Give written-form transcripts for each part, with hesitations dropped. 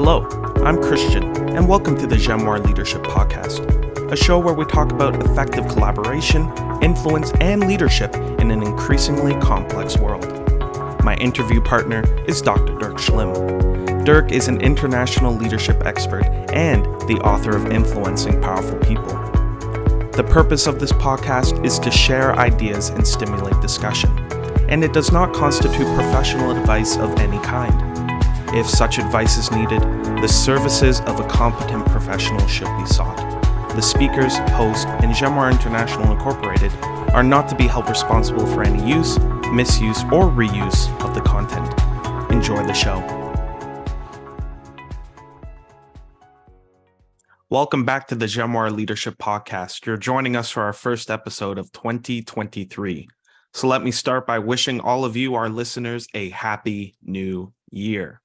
Hello, I'm Christian, and welcome to the Jamoir Leadership Podcast, a show where we talk about effective collaboration, influence, and leadership in an increasingly complex world. My interview partner is Dr. Dirk Schlimm. Dirk is an international leadership expert and the author of Influencing Powerful People. The purpose of this podcast is to share ideas and stimulate discussion, and it does not constitute professional advice of any kind. If such advice is needed, the services of a competent professional should be sought. The speakers, host, and Jamoir International Incorporated are not to be held responsible for any use, misuse, or reuse of the content. Enjoy the show. Welcome back to the Jamoir Leadership Podcast. You're joining us for our first episode of 2023. So let me start by wishing all of you, our listeners, a happy new year.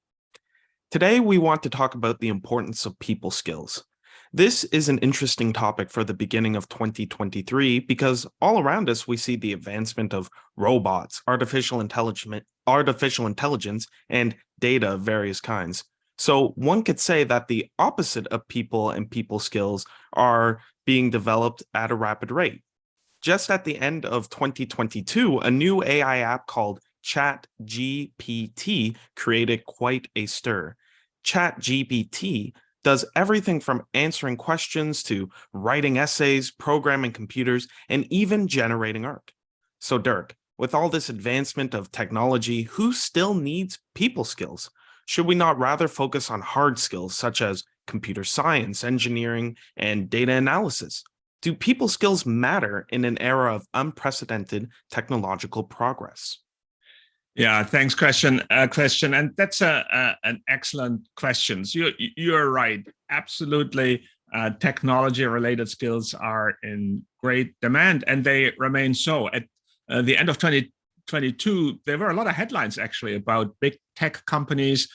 Today, we want to talk about the importance of people skills. This is an interesting topic for the beginning of 2023 because all around us, we see the advancement of robots, artificial intelligence, and data of various kinds. So one could say that the opposite of people and people skills are being developed at a rapid rate. Just at the end of 2022, a new AI app called ChatGPT created quite a stir. ChatGPT does everything from answering questions to writing essays, programming computers, and even generating art. So Dirk, with all this advancement of technology, who still needs people skills? Should we not rather focus on hard skills such as computer science, engineering, and data analysis? Do people skills matter in an era of unprecedented technological progress? Yeah, thanks, Christian. And that's an excellent question. So you're right. Absolutely, technology-related skills are in great demand, and they remain so. At the end of 2022, there were a lot of headlines actually about big tech companies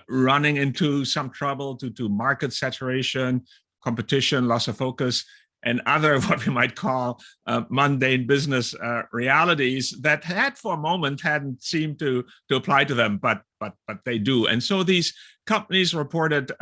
running into some trouble due to market saturation, competition, loss of focus, and other what we might call mundane business realities that had for a moment hadn't seemed to apply to them, but they do. And so these companies reported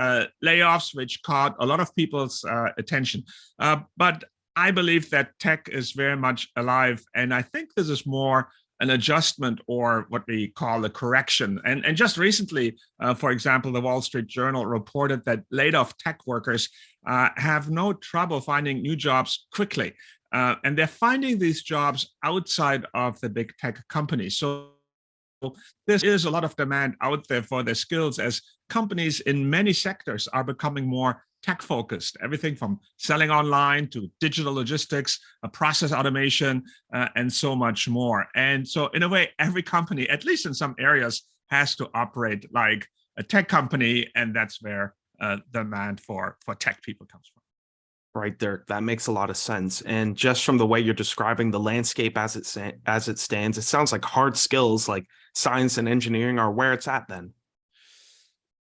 layoffs, which caught a lot of people's attention. But I believe that tech is very much alive, and I think this is more an adjustment or what we call a correction. And just recently, for example, the Wall Street Journal reported that laid-off tech workers have no trouble finding new jobs quickly. And they're finding these jobs outside of the big tech companies. So there is a lot of demand out there for their skills as companies in many sectors are becoming more tech-focused, everything from selling online to digital logistics, process automation, and so much more. And so in a way, every company, at least in some areas, has to operate like a tech company, and that's where the demand for tech people comes from. Right, Dirk, that makes a lot of sense. And just from the way you're describing the landscape as it stands, it sounds like hard skills like science and engineering are where it's at then.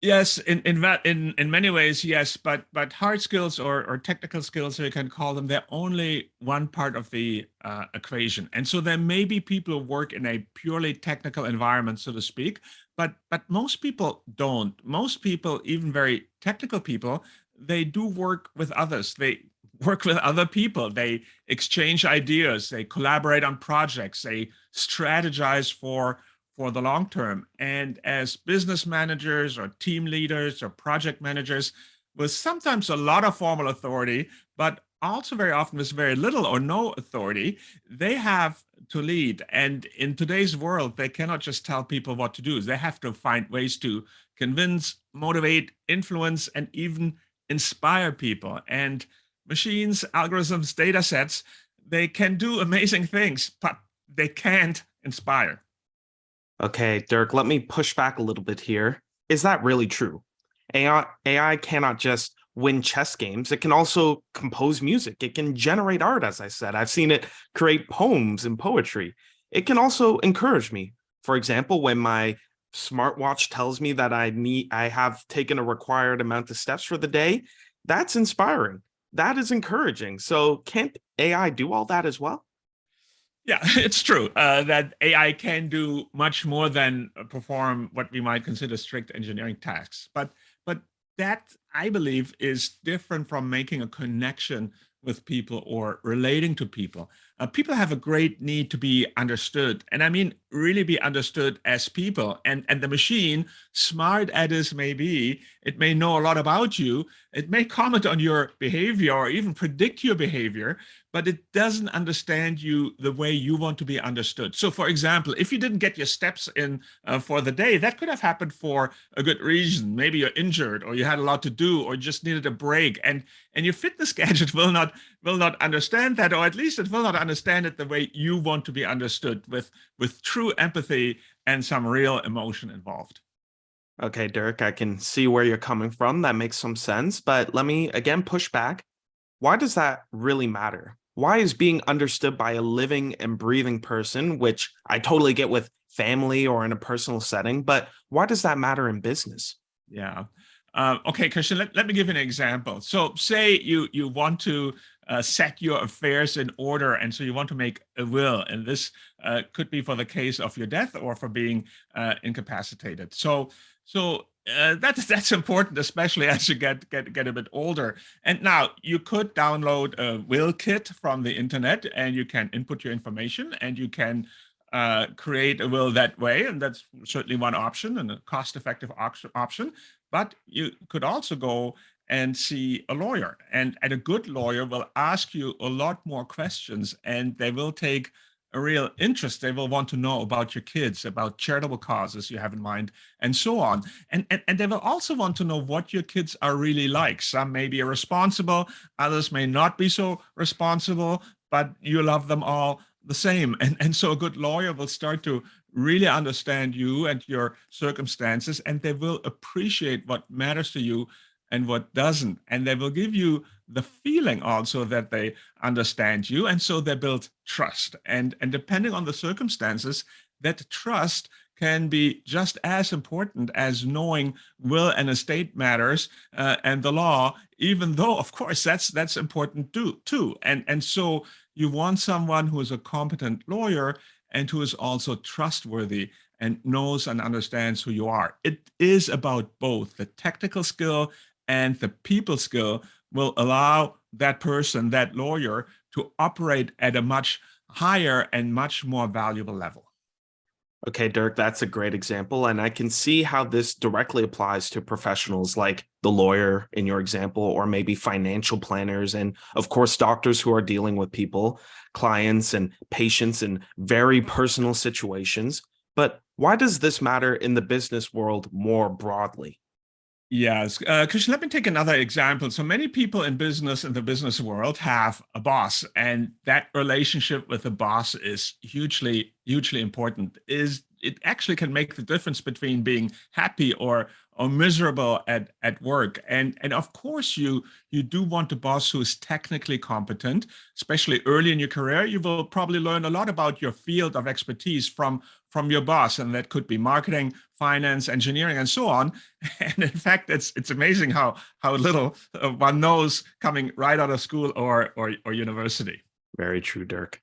Yes, in many ways, yes, but hard skills or technical skills, you can call them, they're only one part of the equation. And so there may be people who work in a purely technical environment, so to speak, but most people don't. Most people, even very technical people, they do work with others. They work with other people. They exchange ideas. They collaborate on projects. They strategize for the long term. And as business managers or team leaders or project managers with sometimes a lot of formal authority, but also very often with very little or no authority, they have to lead. And in today's world, they cannot just tell people what to do. They have to find ways to convince, motivate, influence, and even inspire people. And machines, algorithms, data sets, they can do amazing things, but they can't inspire. Okay, Dirk, let me push back a little bit here. Is that really true? AI cannot just win chess games. It can also compose music. It can generate art, as I said. I've seen it create poems and poetry. It can also encourage me. For example, when my smartwatch tells me that I have taken a required amount of steps for the day, that's inspiring. That is encouraging. So can't AI do all that as well? Yeah, it's true that AI can do much more than perform what we might consider strict engineering tasks. But that, I believe, is different from making a connection with people or relating to people. People have a great need to be understood. And I mean, really be understood as people. And the machine, smart as it may be, it may know a lot about you. It may comment on your behavior or even predict your behavior, but it doesn't understand you the way you want to be understood. So, for example, if you didn't get your steps in for the day, that could have happened for a good reason. Maybe you're injured or you had a lot to do or just needed a break. And your fitness gadget will not understand that, or at least it will not understand it the way you want to be understood, with true empathy and some real emotion involved. Okay, Dirk, I can see where you're coming from. That makes some sense. But let me again push back. Why does that really matter? Why is being understood by a living and breathing person, which I totally get with family or in a personal setting, but why does that matter in business? Yeah. Okay, Christian, let me give you an example. So say you want to set your affairs in order, and so you want to make a will, and this could be for the case of your death or for being incapacitated. So that's important, especially as you get a bit older. And now you could download a will kit from the internet, and you can input your information, and you can create a will that way, and that's certainly one option and a cost-effective option. But you could also go and see a lawyer, and a good lawyer will ask you a lot more questions, and they will take a real interest. They will want to know about your kids, about charitable causes you have in mind, and so on. And they will also want to know what your kids are really like. Some may be irresponsible, others may not be so responsible, but you love them all the same. And so a good lawyer will start to really understand you and your circumstances, and they will appreciate what matters to you and what doesn't. And they will give you the feeling also that they understand you. And so they build trust. And depending on the circumstances, that trust can be just as important as knowing will and estate matters and the law, even though, of course, that's important too. And so you want someone who is a competent lawyer and who is also trustworthy and knows and understands who you are. It is about both the technical skill and the people skill will allow that person, that lawyer, to operate at a much higher and much more valuable level. Okay, Dirk, that's a great example. And I can see how this directly applies to professionals like the lawyer in your example, or maybe financial planners, and of course, doctors who are dealing with people, clients, and patients in very personal situations. But why does this matter in the business world more broadly? Yes, Christian, let me take another example. So many people in business, in the business world, have a boss, and that relationship with the boss is hugely important. It actually can make the difference between being happy or miserable at work. And of course, you do want a boss who is technically competent, especially early in your career. You will probably learn a lot about your field of expertise from your boss, and that could be marketing, finance, engineering, and so on. And in fact, it's amazing how little one knows coming right out of school or university. Very true, Dirk.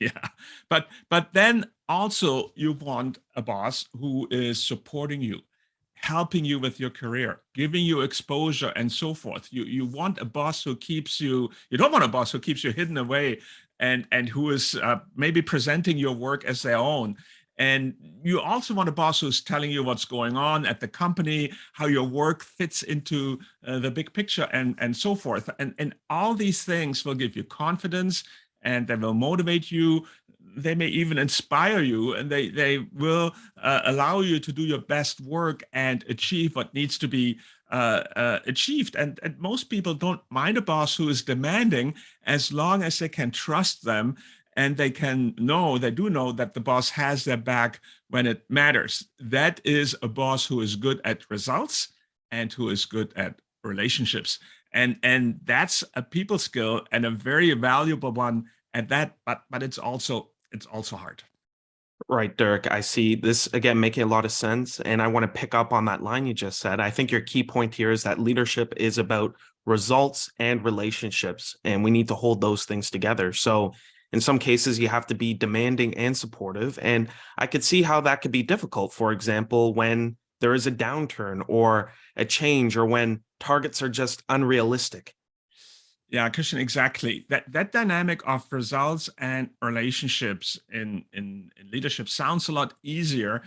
Yeah, but then also you want a boss who is supporting you, helping you with your career, giving you exposure, and so forth. You want a boss who keeps you. You don't want a boss who keeps you hidden away and who is maybe presenting your work as their own. And you also want a boss who's telling you what's going on at the company, how your work fits into the big picture, and so forth. And all these things will give you confidence, and they will motivate you. They may even inspire you, and they will allow you to do your best work and achieve what needs to be achieved. And most people don't mind a boss who is demanding, as long as they can trust them, and they do know that the boss has their back when it matters. That is a boss who is good at results and who is good at relationships. And that's a people skill, and a very valuable one at that, but it's also hard. Right, Dirk. I see this again making a lot of sense. And I want to pick up on that line you just said. I think your key point here is that leadership is about results and relationships, and we need to hold those things together. So, in some cases, you have to be demanding and supportive. And I could see how that could be difficult, for example, when there is a downturn or a change or when targets are just unrealistic? Yeah, Christian, exactly. That dynamic of results and relationships in leadership sounds a lot easier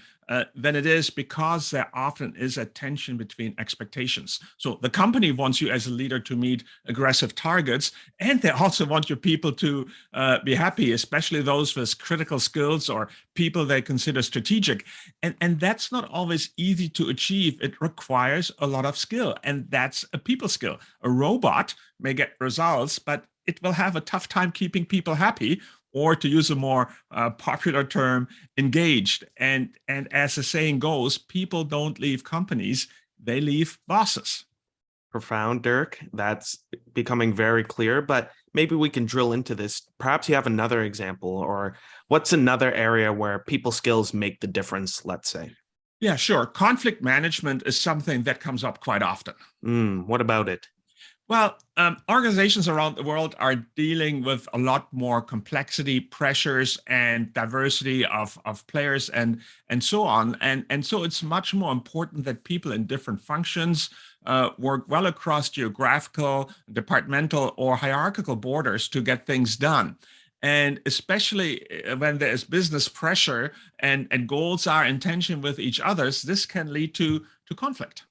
than it is, because there often is a tension between expectations. So the company wants you as a leader to meet aggressive targets, and they also want your people to be happy, especially those with critical skills or people they consider strategic. And that's not always easy to achieve. It requires a lot of skill, and that's a people skill. A robot may get results, but it will have a tough time keeping people happy, or to use a more popular term, engaged. And as the saying goes, people don't leave companies, they leave bosses. Profound, Dirk. That's becoming very clear, but maybe we can drill into this. Perhaps you have another example, or what's another area where people skills make the difference, let's say? Yeah, sure. Conflict management is something that comes up quite often. What about it? Well, organizations around the world are dealing with a lot more complexity, pressures, and diversity of players and so on. And so it's much more important that people in different functions work well across geographical, departmental, or hierarchical borders to get things done. And especially when there is business pressure and goals are in tension with each other's, this can lead to conflict.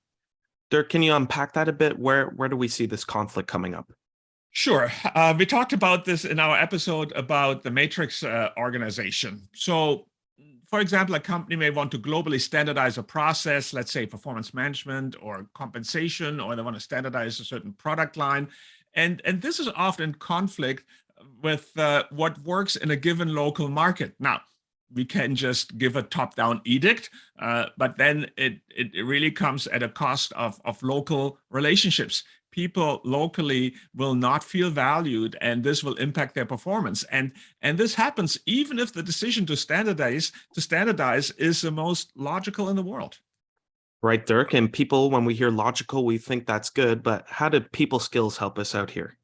Dirk, can you unpack that a bit? Where do we see this conflict coming up? Sure. We talked about this in our episode about the matrix organization. So, for example, a company may want to globally standardize a process, let's say performance management or compensation, or they want to standardize a certain product line. And this is often in conflict with what works in a given local market. Now, we can just give a top-down edict, but then it really comes at a cost of local relationships. People locally will not feel valued, and this will impact their performance. And this happens even if the decision to standardize is the most logical in the world. Right, Dirk. And people, when we hear logical, we think that's good, but how do people skills help us out here?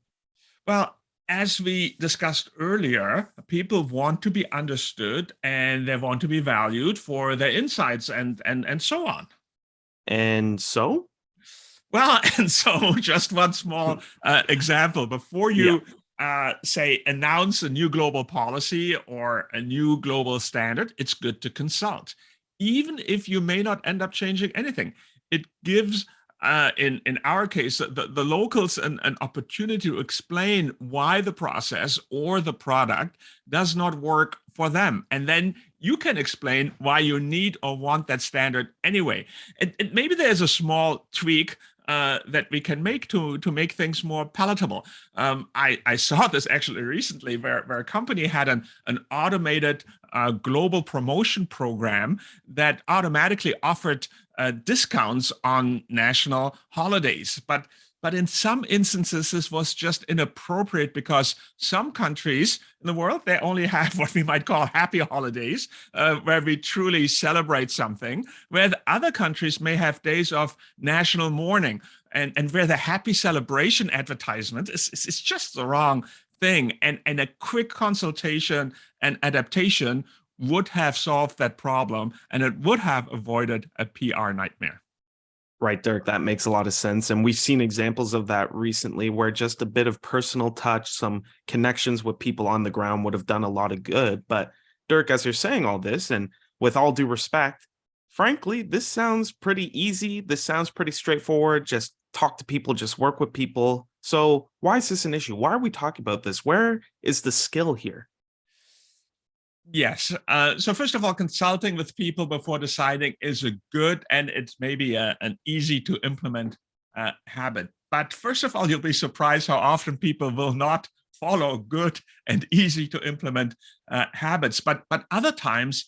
Well, as we discussed earlier, people want to be understood and they want to be valued for their insights and so on. And so? Well, and so just one small example. Before Yeah. you say announce a new global policy or a new global standard, it's good to consult. Even if you may not end up changing anything, it gives in our case, the locals an opportunity to explain why the process or the product does not work for them. And then you can explain why you need or want that standard anyway. And maybe there's a small tweak that we can make to make things more palatable. I saw this actually recently where a company had an automated global promotion program that automatically offered discounts on national holidays. But in some instances, this was just inappropriate because some countries in the world, they only have what we might call happy holidays, where we truly celebrate something, where the other countries may have days of national mourning, and where the happy celebration advertisement is just the wrong thing. And a quick consultation and adaptation would have solved that problem, and it would have avoided a PR nightmare. Right, Dirk, that makes a lot of sense. And we've seen examples of that recently where just a bit of personal touch, some connections with people on the ground would have done a lot of good. But Dirk, as you're saying all this, and with all due respect, frankly, this sounds pretty easy. This sounds pretty straightforward. Just talk to people, just work with people. So why is this an issue? Why are we talking about this? Where is the skill here? Yes. So first of all, consulting with people before deciding is a good, and it's maybe an easy to implement habit. But first of all, you'll be surprised how often people will not follow good and easy to implement habits. But other times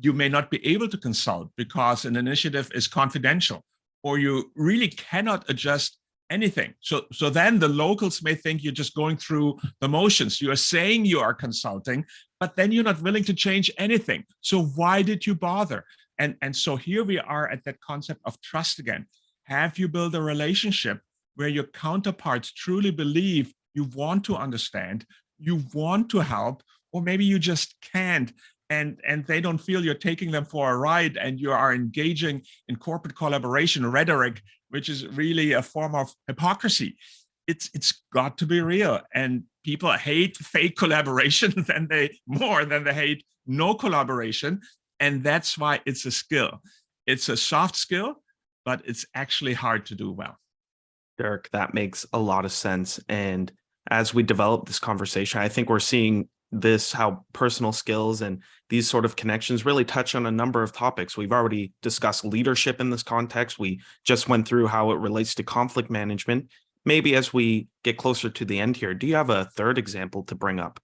you may not be able to consult because an initiative is confidential, or you really cannot adjust anything. So then the locals may think you're just going through the motions. You are saying you are consulting, but then you're not willing to change anything. So why did you bother? And so here we are at that concept of trust again. Have you built a relationship where your counterparts truly believe you want to understand, you want to help, or maybe you just can't? and they don't feel you're taking them for a ride and you are engaging in corporate collaboration rhetoric, which is really a form of hypocrisy. It's got to be real, and people hate fake collaboration more than they hate no collaboration, and that's why it's a skill. It's a soft skill, but it's actually hard to do well. Dirk, that makes a lot of sense. And as we develop this conversation, I think we're seeing this, how personal skills and these sort of connections really touch on a number of topics. We've already discussed leadership in this context. We just went through how it relates to conflict management. Maybe as we get closer to the end here, do you have a third example to bring up?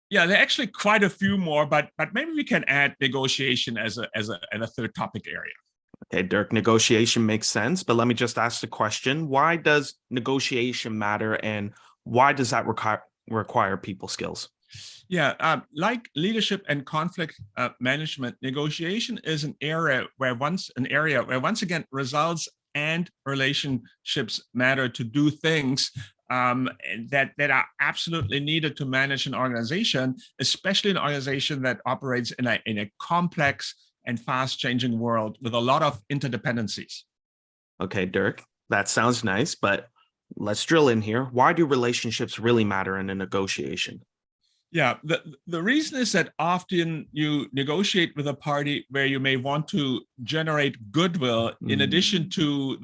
Yeah, there are actually quite a few more, but maybe we can add negotiation as a third topic area. Okay, Dirk, negotiation makes sense, but let me just ask the question: why does negotiation matter, and why does that require people skills? Yeah, like leadership and conflict management, negotiation is an area where once again results and relationships matter to do things that are absolutely needed to manage an organization, especially an organization that operates in a complex and fast-changing world with a lot of interdependencies. Okay, Dirk, that sounds nice, but let's drill in here. Why do relationships really matter in a negotiation? Yeah, the reason is that often you negotiate with a party where you may want to generate goodwill in addition to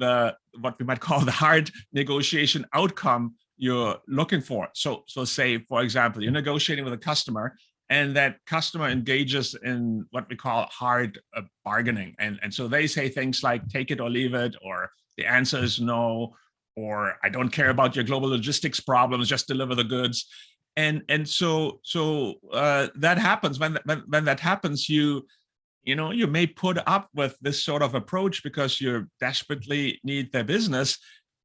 what we might call the hard negotiation outcome you're looking for. So say, for example, you're negotiating with a customer and that customer engages in what we call hard bargaining. And so they say things like, take it or leave it, or the answer is no, or I don't care about your global logistics problems, just deliver the goods. And so that happens. When that happens, you may put up with this sort of approach because you desperately need their business,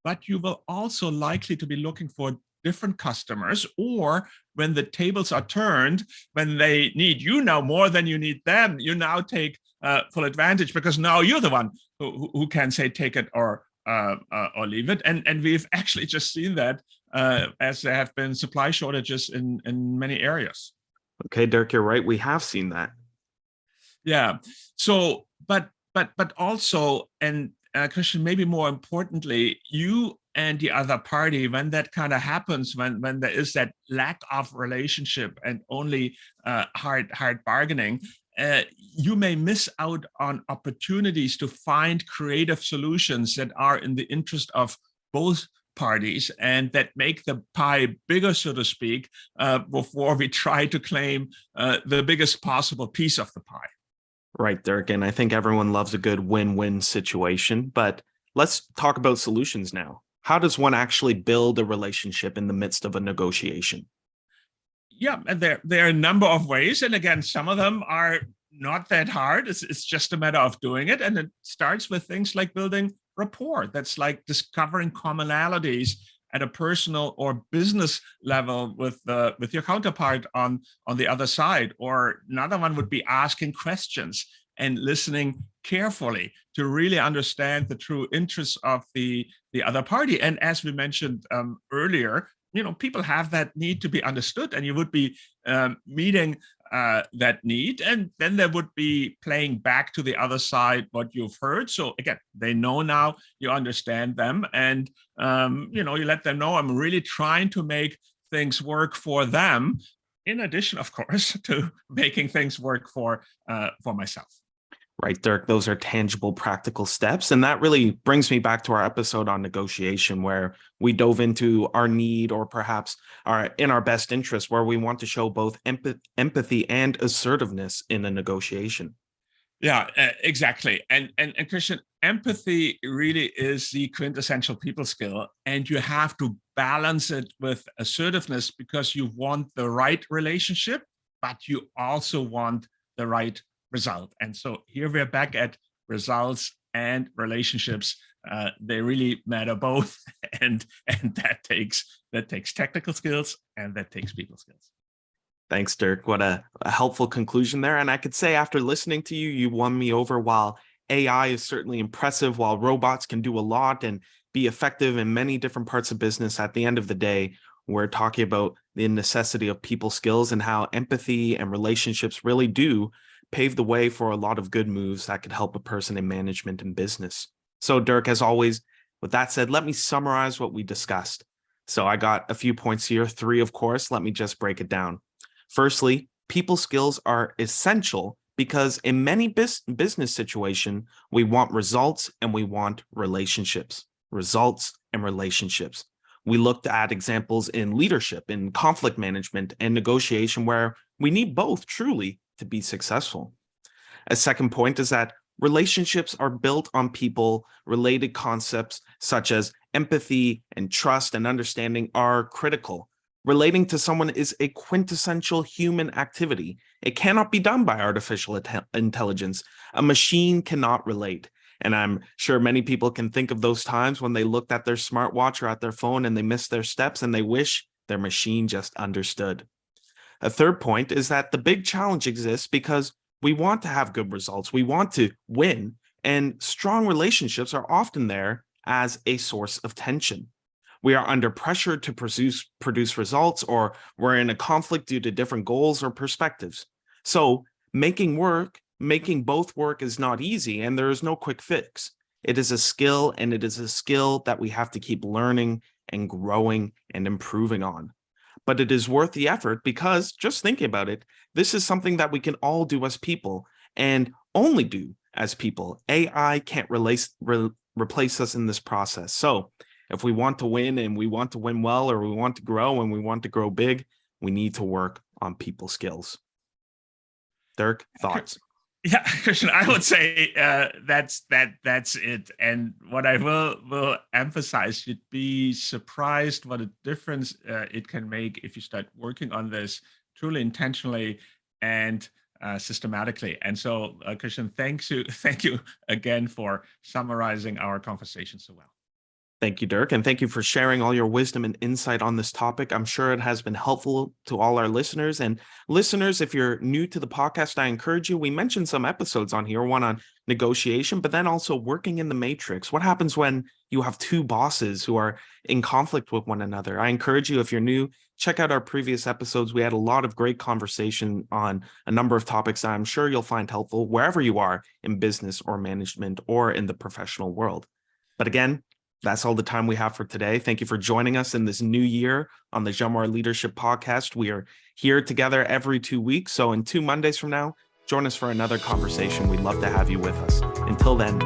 but you will also likely to be looking for different customers, or when the tables are turned, when they need you now more than you need them, you now take full advantage because now you're the one who can say take it or leave it. And we've actually just seen that as there have been supply shortages in many areas. Okay, Dirk, you're right. We have seen that. Yeah. So, but also, and Christian, maybe more importantly, you and the other party, when that kind of happens, when there is that lack of relationship and only hard bargaining, you may miss out on opportunities to find creative solutions that are in the interest of both parties and that make the pie bigger, so to speak, before we try to claim the biggest possible piece of the pie. Right, Dirk. And I think everyone loves a good win-win situation, but let's talk about solutions now. How does one actually build a relationship in the midst of a negotiation? Yeah, and there are a number of ways. And again, some of them are not that hard. It's just a matter of doing it. And it starts with things like building rapport. That's like discovering commonalities at a personal or business level with your counterpart on the other side. Or another one would be asking questions and listening carefully to really understand the true interests of the other party. And as we mentioned earlier, people have that need to be understood, and you would be meeting that need, and then there would be playing back to the other side what you've heard. So again, they know now you understand them, and you let them know I'm really trying to make things work for them, in addition, of course, to making things work for myself. Right, Dirk, those are tangible, practical steps. And that really brings me back to our episode on negotiation, where we dove into our need, or perhaps in our best interest, where we want to show both empathy and assertiveness in a negotiation. Yeah, exactly. And Christian, empathy really is the quintessential people skill. And you have to balance it with assertiveness because you want the right relationship, but you also want the right result. And so here we're back at results and relationships. They really matter both, and that takes technical skills, and that takes people skills. Thanks, Dirk. What a helpful conclusion there. And I could say after listening to you, you won me over. While AI is certainly impressive, while robots can do a lot and be effective in many different parts of business, at the end of the day, We're talking about the necessity of people skills and how empathy and relationships really do pave the way for a lot of good moves that could help a person in management and business. So, Dirk, as always, with that said, let me summarize what we discussed. So I got a few points here, 3, of course. Let me just break it down. Firstly, people skills are essential because in many business situations, we want results and we want relationships. Results and relationships. We looked at examples in leadership, in conflict management, and negotiation where we need both truly to be successful. A second point is that relationships are built on people-related concepts such as empathy and trust and understanding are critical. Relating to someone is a quintessential human activity. It cannot be done by artificial intelligence. A machine cannot relate. And I'm sure many people can think of those times when they looked at their smartwatch or at their phone and they missed their steps and they wish their machine just understood. A third point is that the big challenge exists because we want to have good results. We want to win, and strong relationships are often there as a source of tension. We are under pressure to produce results, or we're in a conflict due to different goals or perspectives. So making both work is not easy, and there is no quick fix. It is a skill, and it is a skill that we have to keep learning and growing and improving on. But it is worth the effort because, just thinking about it, this is something that we can all do as people and only do as people. AI can't replace us in this process. So if we want to win and we want to win well, or we want to grow and we want to grow big, we need to work on people skills. Dirk, thoughts? Yeah, Christian, I would say that's it. And what I will emphasize, you'd be surprised what a difference it can make if you start working on this truly intentionally and systematically. And so, Christian, thank you again for summarizing our conversation so well. Thank you, Dirk, and thank you for sharing all your wisdom and insight on this topic. I'm sure it has been helpful to all our listeners. And listeners, if you're new to the podcast, I encourage you. We mentioned some episodes on here, one on negotiation, but then also working in the matrix. What happens when you have two bosses who are in conflict with one another? I encourage you, if you're new, check out our previous episodes. We had a lot of great conversation on a number of topics that I'm sure you'll find helpful wherever you are in business or management or in the professional world. But again, that's all the time we have for today. Thank you for joining us in this new year on the Jamwar Leadership Podcast. We are here together every 2 weeks. So in 2 Mondays from now, join us for another conversation. We'd love to have you with us. Until then,